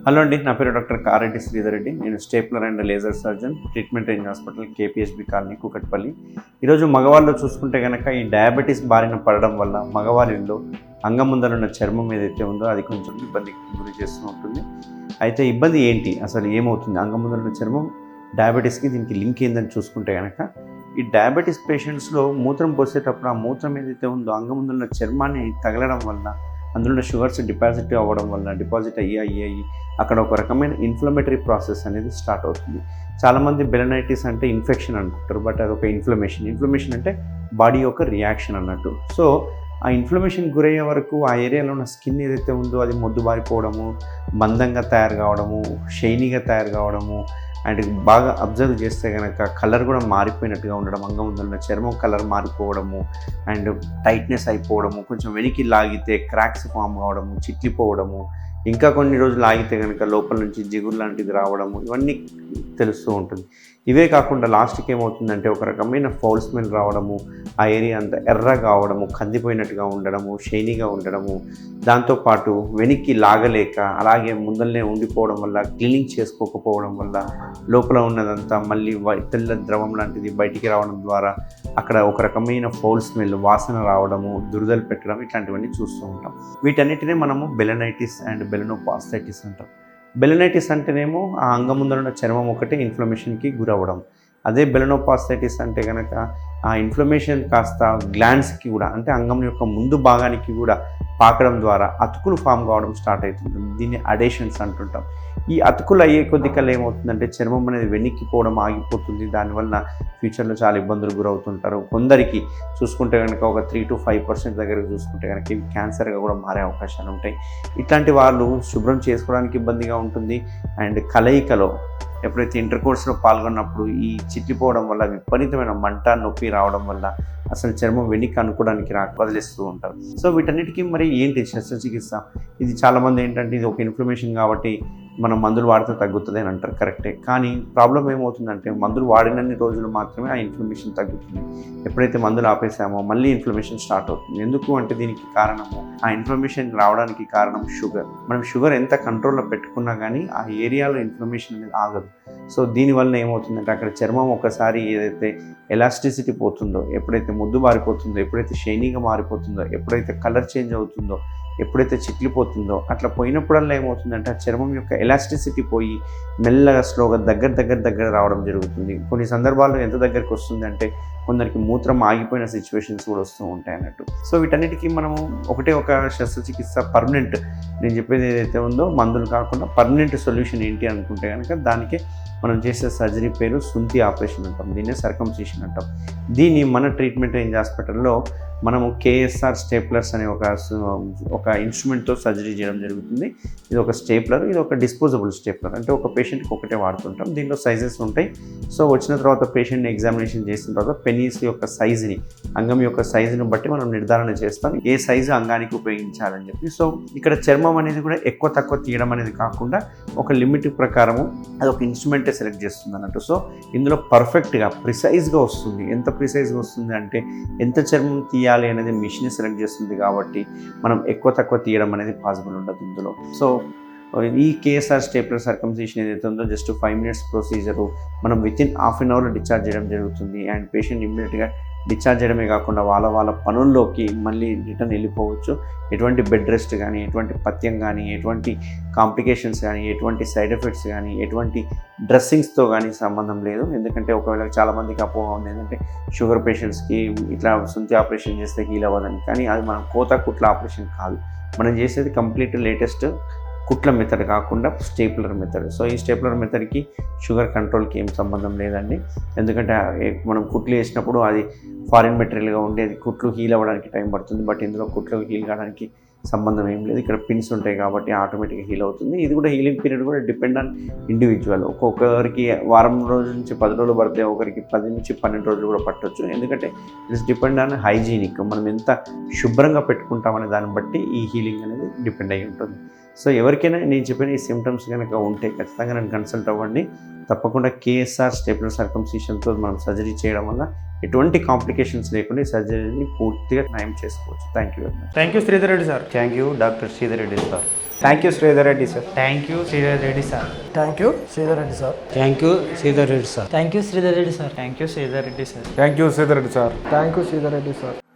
Hello అండి, నా పేరు డాక్టర్ కారెడ్డి శ్రీధర్ రెడ్డి. నేను stapler and laser surgeon, treatment range hospital, KPHB colony, Kukatpally. ఈరోజు మగవాళ్ళు చూసుకుంటే కనుక ఈ డయాబెటీస్ బారిన పడడం వల్ల మగవారిలో అంగముందరున్న చర్మం ఏదైతే ఉందో అది కొంచెం ఇబ్బందికి గురి చేస్తూ ఉంటుంది. అయితే ఇబ్బంది ఏంటి, అసలు ఏమవుతుంది, అంగముందరున్న చర్మం డయాబెటీస్కి దీనికి లింక్ ఏందని చూసుకుంటే కనుక ఈ డయాబెటీస్ పేషెంట్స్లో మూత్రం పోసేటప్పుడు ఆ మూత్రం ఏదైతే ఉందో అంగముందరున్న చర్మాన్ని తగలడం వల్ల అందులో షుగర్స్ డిపాజిట్ అయ్యి అక్కడ ఒక రకమైన ఇన్ఫ్లమేటరీ ప్రాసెస్ అనేది స్టార్ట్ అవుతుంది. చాలామంది బెలనైటిస్ అంటే ఇన్ఫెక్షన్ అనుకుంటారు, బట్ అది ఒక ఇన్ఫ్లమేషన్ అంటే బాడీ యొక్క రియాక్షన్ అన్నట్టు. సో ఆ ఇన్ఫ్లమేషన్ గురయ్యే వరకు ఆ ఏరియాలో ఉన్న స్కిన్ ఏదైతే ఉందో అది మొద్దుబారిపోవడము, మందంగా తయారు కావడము, షైనీగా తయారు కావడము, అండ్ బాగా అబ్జర్వ్ చేస్తే కనుక కలర్ కూడా మారిపోయినట్టుగా ఉండడం, అంగముందరున్న చర్మం కలర్ మారిపోవడము, అండ్ టైట్నెస్ అయిపోవడము, కొంచెం వెనక్కి లాగితే క్రాక్స్ ఫామ్ కావడము, చిట్లిపోవడము, ఇంకా కొన్ని రోజులు ఆగితే కనుక లోపల నుంచి జిగురు లాంటిది రావడము, ఇవన్నీ తెలుస్తూ ఉంటుంది. ఇవే కాకుండా లాస్ట్కి ఏమవుతుందంటే ఒక రకమైన ఫౌల్ స్మెల్ రావడము, ఆ ఏరియా అంతా ఎర్రగా కావడము, కందిపోయినట్టుగా ఉండడము, షైనీగా ఉండడము, దాంతోపాటు వెనక్కి లాగలేక అలాగే ముందరనే ఉండిపోవడం వల్ల, క్లీనింగ్ చేసుకోకపోవడం వల్ల లోపల ఉన్నదంతా మళ్ళీ తెల్ల ద్రవం లాంటిది బయటికి రావడం ద్వారా అక్కడ ఒక రకమైన ఫౌల్ స్మెల్, వాసన రావడము, దురదలు పెట్టడం, ఇట్లాంటివన్నీ చూస్తూ ఉంటాం. వీటన్నిటినే మనము బెలనైటిస్ అండ్ బెలనోపాస్థైటిస్ అంటాం. బెలనైటిస్ అంటేనేమో ఆ అంగముందరున్న చర్మం ఒకటే ఇన్ఫ్లమేషన్కి గురవ్వడం. అదే బెలనోపాస్థైటిస్ అంటే కనుక ఆ ఇన్ఫ్లమేషన్ కాస్త గ్లాండ్స్కి కూడా, అంటే అంగం యొక్క ముందు భాగానికి కూడా పాకడం ద్వారా అతుకులు ఫామ్ కావడం స్టార్ట్ అవుతుంటుంది. దీన్ని అడేషన్స్ అంటుంటాం. ఈ అతుకులు అయ్యే కొద్దికల్లా ఏమవుతుందంటే చర్మం అనేది వెనక్కిపోవడం ఆగిపోతుంది. దానివల్ల ఫ్యూచర్లో చాలా ఇబ్బందులు గురవుతుంటారు. కొందరికి చూసుకుంటే కనుక ఒక 3 to 5% దగ్గరకు చూసుకుంటే కనుక ఇవి క్యాన్సర్గా కూడా మారే అవకాశాలు ఉంటాయి. ఇట్లాంటి వాళ్ళు శుభ్రం చేసుకోవడానికి ఇబ్బందిగా ఉంటుంది. అండ్ కలయికలో ఎప్పుడైతే ఇంటర్ కోర్స్లో పాల్గొన్నప్పుడు ఈ చిట్లిపోవడం వల్ల విపరీతమైన మంట, నొప్పి రావడం వల్ల అసలు చర్మం వెనక్కి అనుకోవడానికి వదిలేస్తూ ఉంటారు. సో వీటన్నిటికీ మరి ఏంటి శస్త్రచికిత్స? ఇది చాలామంది ఏంటంటే ఇది ఒక ఇన్ఫ్లమేషన్ కాబట్టి మనం మందులు వాడితే తగ్గుతుంది అని అంటారు, కరెక్టే. కానీ ప్రాబ్లం ఏమవుతుందంటే మందులు వాడినన్ని రోజులు మాత్రమే ఆ ఇన్ఫ్లమేషన్ తగ్గుతుంది. ఎప్పుడైతే మందులు ఆపేసామో మళ్ళీ ఇన్ఫ్లమేషన్ స్టార్ట్ అవుతుంది. ఎందుకు అంటే దీనికి కారణము, ఆ ఇన్ఫ్లమేషన్ రావడానికి కారణం షుగర్. మనం షుగర్ ఎంత కంట్రోల్లో పెట్టుకున్నా కానీ ఆ ఏరియాలో ఇన్ఫ్లమేషన్ అనేది ఆగదు. సో దీనివల్ల ఏమవుతుందంటే అక్కడ చర్మం ఒకసారి ఏదైతే ఎలాస్టిసిటీ పోతుందో, ఎప్పుడైతే ముద్దు మారిపోతుందో, ఎప్పుడైతే షైనీగా మారిపోతుందో, ఎప్పుడైతే కలర్ చేంజ్ అవుతుందో, ఎప్పుడైతే చిట్లిపోతుందో, అట్లా పోయినప్పుడల్లా ఏమవుతుందంటే ఆ చర్మం యొక్క ఎలాస్టిసిటీ పోయి మెల్లగా స్లోగా దగ్గర రావడం జరుగుతుంది. కొన్ని సందర్భాల్లో ఎంత దగ్గరికి వస్తుంది అంటే కొందరికి మూత్రం ఆగిపోయిన సిచ్యువేషన్స్ కూడా వస్తూ ఉంటాయి అన్నట్టు. సో వీటన్నిటికీ మనము ఒక శస్త్రచికిత్స పర్మనెంట్, నేను చెప్పేది ఏదైతే ఉందో మందులు కాకుండా పర్మనెంట్ సొల్యూషన్ ఏంటి అనుకుంటే కనుక దానికే మనం చేసే సర్జరీ పేరు సుంతి ఆపరేషన్ అంటాం. దీన్నే సర్కంసిషన్ అంటాం. దీన్ని మన ట్రీట్మెంట్ రేంజ్ హాస్పిటల్లో మనము కేఎస్ఆర్ స్టేప్లర్స్ అనే ఒక ఇన్స్ట్రుమెంట్తో సర్జరీ చేయడం జరుగుతుంది. ఇది ఒక స్టేప్లర్, ఇది ఒక డిస్పోజబుల్ స్టేప్లర్, అంటే ఒక పేషెంట్కి ఒకటే వాడుతుంటాం. దీంట్లో సైజెస్ ఉంటాయి. సో వచ్చిన తర్వాత పేషెంట్ని ఎగ్జామినేషన్ చేసిన తర్వాత పెనీస్ యొక్క సైజుని, అంగం యొక్క సైజుని బట్టి మనం నిర్ధారణ చేస్తాం ఏ సైజు అంగానికి ఉపయోగించాలని చెప్పి. సో ఇక్కడ చర్మం అనేది కూడా ఎక్కువ తక్కువ తీయడం అనేది కాకుండా ఒక లిమిట్ ప్రకారము అది ఒక ఇన్స్ట్రుమెంటే సెలెక్ట్ చేస్తుంది అన్నట్టు. సో ఇందులో పర్ఫెక్ట్గా ప్రిసైజ్గా వస్తుంది. ఎంత ప్రిసైజ్గా వస్తుంది అంటే ఎంత చర్మం తీయాలి అనేది మిషన్ సెలెక్ట్ చేస్తుంది కాబట్టి మనం ఎక్కువ తక్కువ తీయడం అనేది పాసిబుల్ ఉండదు ఇందులో. సో ఈ కేఎస్ఆర్ స్టేప్లర్ సర్కంసిషన్ ఏదైతే ఉందో జస్ట్ 5 minutes ప్రొసీజరు, మనం వితిన్ హాఫ్ అన్ అవర్లో డిశ్చార్జ్ చేయడం జరుగుతుంది. అండ్ పేషెంట్ ఇమ్మీడియట్గా డిశ్చార్జ్ చేయడమే కాకుండా వాళ్ళ పనుల్లోకి మళ్ళీ రిటర్న్ వెళ్ళిపోవచ్చు. ఎటువంటి బెడ్ రెస్ట్ కానీ, ఎటువంటి పథ్యం కానీ, ఎటువంటి కాంప్లికేషన్స్ కానీ, ఎటువంటి సైడ్ ఎఫెక్ట్స్ కానీ, ఎటువంటి డ్రెస్సింగ్స్తో కానీ సంబంధం లేదు. ఎందుకంటే ఒకవేళ చాలామందికి అపోహ ఉంది ఏంటంటే షుగర్ పేషెంట్స్కి ఇట్లా సుంతి ఆపరేషన్ చేస్తే హీల్ అవ్వదని. కానీ అది మనం కుట్ల ఆపరేషన్ కాదు. మనం చేసేది కంప్లీట్ లేటెస్ట్ కుట్ల మెథడ్ కాకుండా స్టేప్లర్ మెథడ్. సో ఈ స్టేప్లర్ మెథడ్కి షుగర్ కంట్రోల్కి ఏం సంబంధం లేదండి. ఎందుకంటే మనం కుట్లు వేసినప్పుడు అది ఫారిన్ మెటీరియల్గా ఉండేది, కుట్లు హీల్ అవ్వడానికి టైం పడుతుంది. బట్ ఇందులో కుట్లు హీల్ కావడానికి సంబంధం ఏం లేదు. ఇక్కడ పిన్స్ ఉంటాయి కాబట్టి ఆటోమేటిక్గా హీల్ అవుతుంది. ఇది కూడా హీలింగ్ పీరియడ్ కూడా డిపెండ్ ఆన్ ఇండివిజువల్. ఒక్కొక్కరికి వారం రోజుల నుంచి 10 రోజులు పడితే, ఒకరికి 10 నుంచి 12 రోజులు కూడా పట్టవచ్చు. ఎందుకంటే ఇట్స్ డిపెండ్ ఆన్ హైజీనిక్, మనం ఎంత శుభ్రంగా పెట్టుకుంటామనే దాన్ని బట్టి ఈ హీలింగ్ అనేది డిపెండ్ అయి ఉంటుంది. సో ఎవరికైనా నేను చెప్పిన ఈ సిమ్టమ్స్ కనుక ఉంటే ఖచ్చితంగా నన్ను కన్సల్ట్ అవ్వండి. తప్పకుండా కేఎస్ఆర్ స్టేప్లర్ సర్కంసిషన్తో మనం సర్జరీ చేయడం వల్ల ఎటువంటి కాంప్లికేషన్స్ లేకుండా ఈ సర్జరీని పూర్తిగా నయం చేసుకోవచ్చు. Thank you very much. Thank you Sridhar Reddy sir. Thank you doctor Sridhar Reddy sir. Thank you Sridhar Reddy sir. Thank you Sridhar Reddy sir. Thank you Sridhar Reddy sir. Thank you Sridhar Reddy sir. Thank you Sridhar Reddy sir. Thank you Sridhar Reddy sir. Thank you Sridhar Reddy sir. Thank you Sridhar Reddy sir.